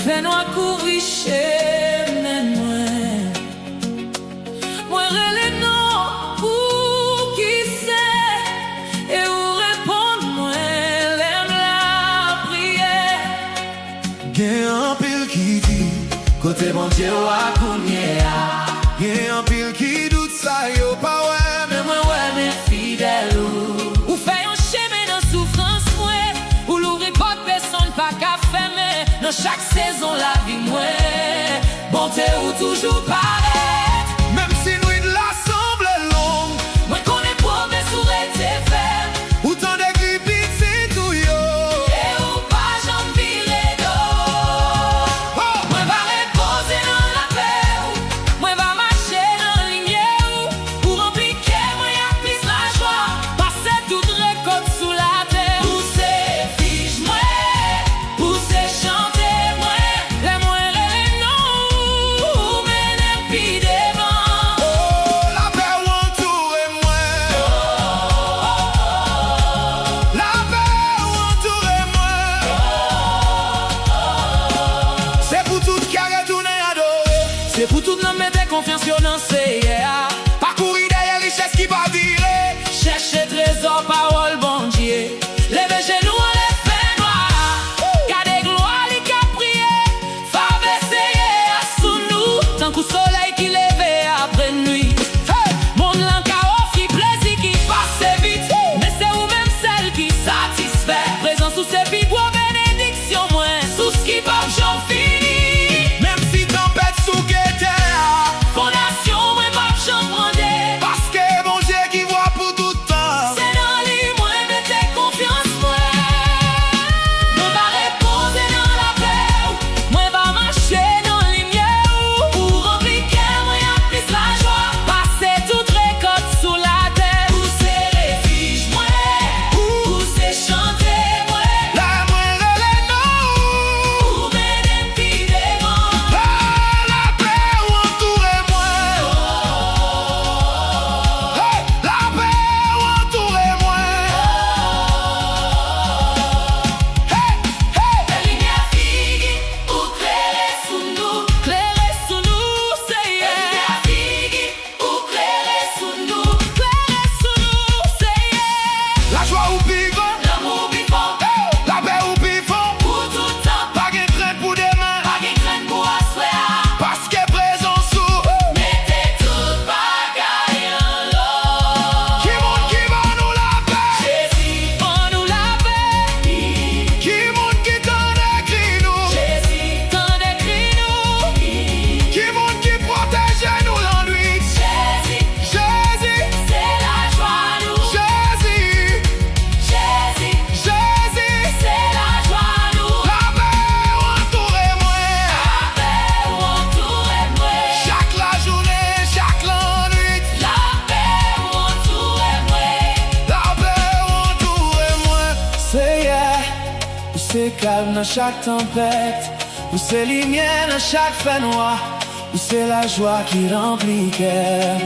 fais-nous couvrir chez moi. Moi, relais non pour qui c'est et où répondre, moi, l'aime la prière. Gen un pile qui dit, côté bon Dieu à couvrir. gen un pile qui doute ça yo pas ouais, Mais moi, ouais, mais fidèle. Ou fait un chemin dans souffrance, moi. Ou l'ouvrir pas de personne, pas qu'à fermer. Dans chaque saison, la vie, moi. Bonté ou toujours pareil. même si nuit de la semble longue, Moi, qu'on est pauvre, sous été ferme. autant de grippes c'est tout yo. Et ou pas, j'en virer d'eau. Oh! Moi, va reposer dans la paix. Moi, va marcher dans la lumière. Pour remplir que moi, y'a plus la joie. Passer toute récolte sous la terre. Pousser, fiche, moi. Pousser, chanter, moi. Les moyens, les noms. Mener, puis devant. Oh, la paix ou entoure moi. La paix ou entoure moi. C'est pour tout qui a retourné adoré. C'est pour tout le monde mettre confiance sur nous, c'est yeah. Parcourir derrière richesse qui va virer. Chercher trésor, parole, bon Dieu. Levez genoux, on les fait noirs. Gardez gloire, les qu'a prié. Faveur, c'est à sous nous. Tant qu'au soleil qui lève après nuit. Hey! Monde l'enca offre plaisir qui passe vite. Mais c'est vous-même celle qui satisfait. Présence sous ses vies, bois bénédiction, moins. Sous ce qui va, j'en finis. Même si tempête sous guetteur. Fondation, moi, pas j'en prendrai. Parce que bon Dieu qui voit pour tout temps. C'est dans lui, moi, mettez confiance, moi. Moi, va reposer dans la paix. Moi, va marcher dans la lumière. Pour remplir cœur, moi, y'a plus la joie. Passer toute récolte sous la terre. Pousser les fiches, moi. Pousser chanter, moi. La moindre les noms. Pour mener puis devant. La paix ou entoure moi. Hey, la paix ou entoure moi. Hey, hey. La lumière figue, ou clairer sous nous. Clairer sous nous, c'est yeah. La lumière figue, ou clairer sous nous. Clairer sous nous, c'est yeah. La joie ou pivot. L'amour vivant, Hey, la paix ou pivot. pour tout le temps. Pas de crainte pour demain. Pas de crainte pour asseoir. Parce que présent sous. Mettez toute bagaille en l'or. Qui monte qui va nous la paix. Jésus, on nous la paix. Qui monte qui t'en écrit nous. Jésus, t'en écris nous. Qui monte qui protège nous l'ennui. Jésus, Jésus, c'est la joie nous. Jésus, Jésus, Jésus. c'est la joie nous. La paix ou entoure moi. La paix ou entoure moi. Chaque la journée, chaque la nuit. La paix ou entoure moi. La paix ou entoure moi. C'est yeah, ou c'est calme dans chaque tempête, ou c'est lumière dans chaque fait noir, ou c'est la joie qui remplit cœur.